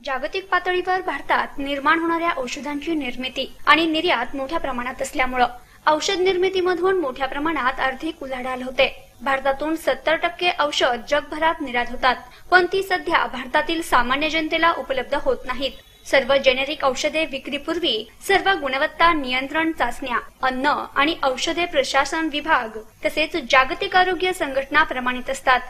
जागतिक पातळीवर भारतात निर्माण होणाऱ्या औषधांची निर्मिती आणि निर्यात मोठ्या प्रमाणात असल्यामुळे औषध निर्मितीमधून मोठ्या प्रमाणात आर्थिक उलाढाल होते। भारतातून 70% औषध जगभरात निर्यात होतात, पण ती सध्या भारतातील सामान्य जनतेला उपलब्ध होत नाहीत। सर्व जेनेरिक औषधे विक्रीपूर्वी सर्व गुणवत्ता नियंत्रण चाचण्या अन्न आणि औषधे प्रशासन विभाग तसेच जागतिक आरोग्य संघटना प्रमाणित असतात।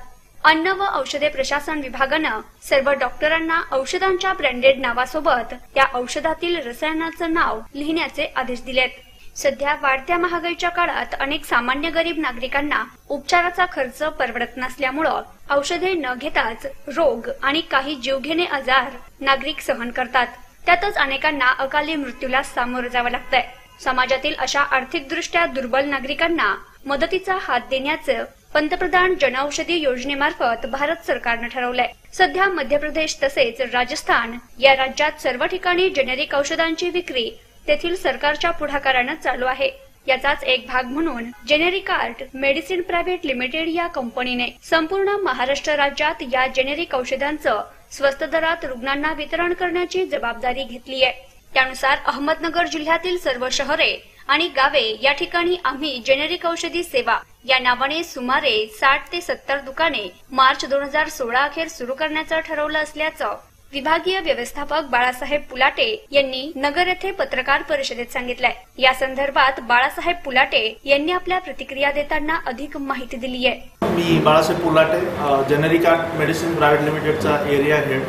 अन्न व औषधे प्रशासन विभागानं सर्व डॉक्टरांना औषधांच्या ब्रँडेड नावासोबत त्या औषधातील रसायनाचं नाव लिहिण्याचे आदेश दिलेत। सध्या वाढत्या महागाईच्या काळात अनेक सामान्य गरीब नागरिकांना उपचाराचा खर्च परवडत नसल्यामुळे औषधे न घेताच रोग आणि काही जीवघेणे आजार नागरिक सहन करतात। त्यातच अनेकांना अकाली मृत्यूला सामोरं जावं लागतंय। समाजातील अशा आर्थिकदृष्ट्या दुर्बल नागरिकांना मदतीचा हात देण्याचं पंतप्रधान जनऔषधी योजनेमार्फत भारत सरकारनं ठरवलंय। सध्या मध्य प्रदेश तसेच राजस्थान या राज्यात सर्व ठिकाणी जेनेरिक औषधांची विक्री तेथील सरकारच्या पुढाकारानं चालू आहे। याचाच एक भाग म्हणून generic art medicine private limited या कंपनीने संपूर्ण महाराष्ट्र राज्यात या जेनेरिक औषधांचं स्वस्त दरात रुग्णांना वितरण करण्याची जबाबदारी घेतली आहे। त्यानुसार अहमदनगर जिल्ह्यातील सर्व शहरे आणि गावे या ठिकाणी आम्ही जेनेरिक औषधी सेवा या नावाने सुमारे 60 ते 70 दुकाने मार्च 2016 अखेर सुरू करण्याचं ठरवलं असल्याचं विभागीय व्यवस्थापक बाळासाहेब पुलाटे यांनी नगर येथे पत्रकार परिषदेत सांगितलंय। या संदर्भात बाळासाहेब पुलाटे यांनी आपल्या प्रतिक्रिया देताना अधिक माहिती दिली आहे। मी Balasaheb Pulate, generic art medicine private लिमिटेडचा एरिया हेड,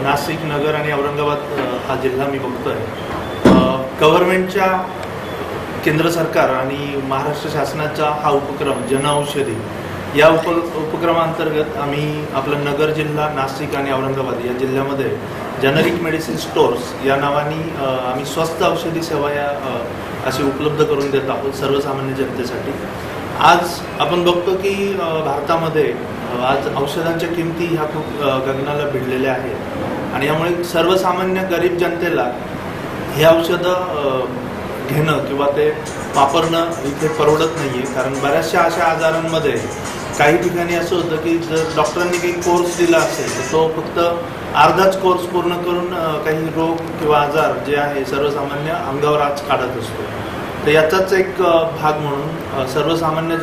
नाशिक, नगर आणि औरंगाबाद हा जिल्हा मी बघतोय। गव्हर्नमेंटच्या केंद्र सरकार आणि महाराष्ट्र शासनाचा हा उपक्रम जनऔषधी या उपक्रमांतर्गत आम्ही आपलं नगर जिल्हा, नाशिक आणि औरंगाबाद या जिल्ह्यामध्ये जेनेरिक मेडिसिन स्टोर्स या नावाने आम्ही स्वस्त औषधी सेवा या अशी उपलब्ध करून देत आहोत सर्वसामान्य जनतेसाठी। आज आपण बघतो की भारतामध्ये आज औषधांच्या किमती ह्या खूप गगनाला भिडलेल्या आहेत आणि यामुळे सर्वसामान्य गरीब जनतेला हे औषधं घेणं किंवा ते वापरणं इथे परवडत नाहीये। कारण बऱ्याचशा अशा आजारांमध्ये काही ठिकाणी असं होतं की जर डॉक्टरांनी काही कोर्स दिला असेल तर तो फक्त अर्धाच कोर्स पूर्ण करून काही रोग किंवा आजार जे आहे सर्वसामान्य अंगावर आज काढत असतो। तर याचाच एक भाग म्हणून सर्वसामान्य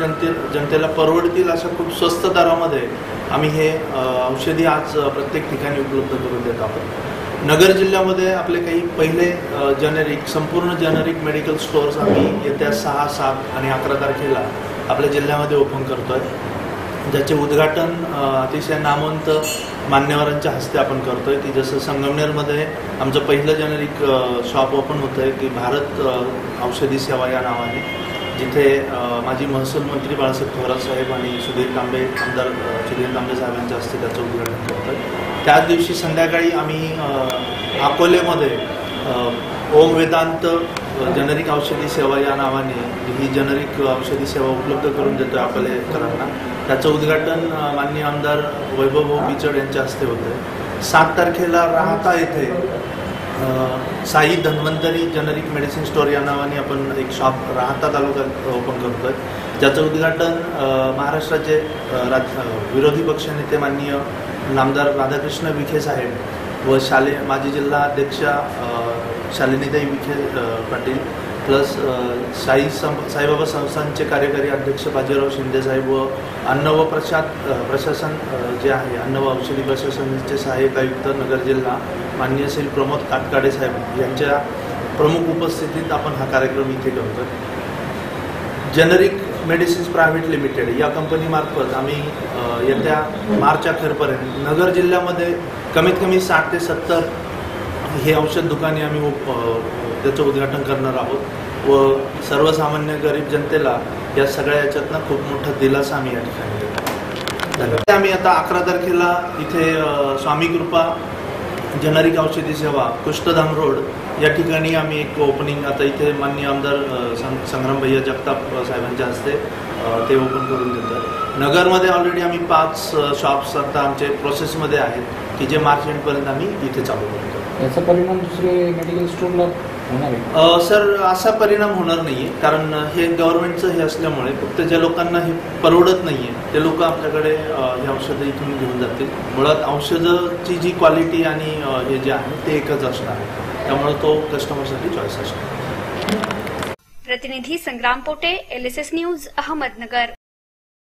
जनतेला परवडतील अशा खूप स्वस्त दरामध्ये आम्ही हे औषधी आज प्रत्येक ठिकाणी उपलब्ध करून देत आहोत। नगर जिल्ह्यामध्ये आपले काही पहिले संपूर्ण जेनेरिक मेडिकल स्टोअर्स आम्ही येत्या 6, 7 आणि 11 तारखेला आपल्या जिल्ह्यामध्ये ओपन करतोय, ज्याचे उद्घाटन अतिशय नामवंत मान्यवरांच्या हस्ते आपण करतोय। की जसं संगमनेरमध्ये आमचं पहिलं जेनेरिक शॉप ओपन होतंय की भारत औषधी सेवा या नावाने, जिथे माजी महसूल मंत्री बाळासाहेब थोरात साहेब आणि आमदार सुधीर तांबे साहेबांच्या हस्ते त्याचं उद्घाटन करतोय। त्याच दिवशी संध्याकाळी आम्ही अकोलेमध्ये ओम वेदांत जेनेरिक औषधी सेवा या नावाने ही जेनेरिक औषधी सेवा उपलब्ध करून देतोय अकोलेकरांना। त्याचं उद्घाटन माननीय आमदार वैभव पिचड यांच्या हस्ते होतंय। 7 तारखेला राहता येथे Sai Dhanvantari generic medicine store या नावाने आपण एक शॉप राहता तालुक्यात ओपन करतोय, ज्याचं उद्घाटन महाराष्ट्राचे विरोधी पक्षनेते माननीय नामदार राधाकृष्ण विखे साहेब व माजी जिल्हा अध्यक्षा शालिनीताई विखे पाटील प्लस साईबाबा संस्थानचे कार्यकारी अध्यक्ष बाजीराव शिंदे साहेब व अन्न व प्रशासन जे आहे अन्न व औषधी प्रशासनाचे सहाय्यक आयुक्त नगर जिल्हा माननीय श्री प्रमोद काटकाडे साहेब यांच्या प्रमुख उपस्थितीत आपण हा कार्यक्रम इथे करतो। जेनेरिक मेडिसिन्स प्रायव्हेट लिमिटेड या कंपनीमार्फत आम्ही येत्या मार्च अखेरपर्यंत नगर जिल्ह्यामध्ये कमीत कमी 60 ते 70 हे औषध दुकाने आम्ही त्याचं उद्घाटन करणार आहोत व सर्वसामान्य गरीब जनतेला या सगळ्या याच्यातनं खूप मोठा दिलासा आम्ही या ठिकाणी देतो। आम्ही आता 11 तारखेला इथे स्वामी कृपा जेनेरिक औषधी सेवा कुष्ठधाम रोड या ठिकाणी आम्ही एक ओपनिंग आता इथे माननीय आमदार संग्राम भैया जगताप साहेबांच्या हस्ते ते ओपन करून देतात। नगरमध्ये ऑलरेडी आम्ही 5 शॉप्स आता आमचे प्रोसेसमध्ये आहेत की जे मार्च एंडपर्यंत आम्ही इथे चालू करतो। याचा परिणाम दुसरे मेडिकल स्टोअरला होणार आहे? सर असा परिणाम होणार नाहीये, कारण हे गव्हर्नमेंटचं हे असल्यामुळे फक्त ज्या लोकांना हे परवडत नाहीये ते लोक आपल्याकडे हे औषधं इथून घेऊन जातील. मुळात औषधाची जी क्वालिटी आणि हे जे आहे ते एकच असणार आहे, त्यामुळे तो कस्टमरसाठी चॉईस असणार. प्रतिनिधी संग्राम पोटे, LSS न्यूज, अहमदनगर.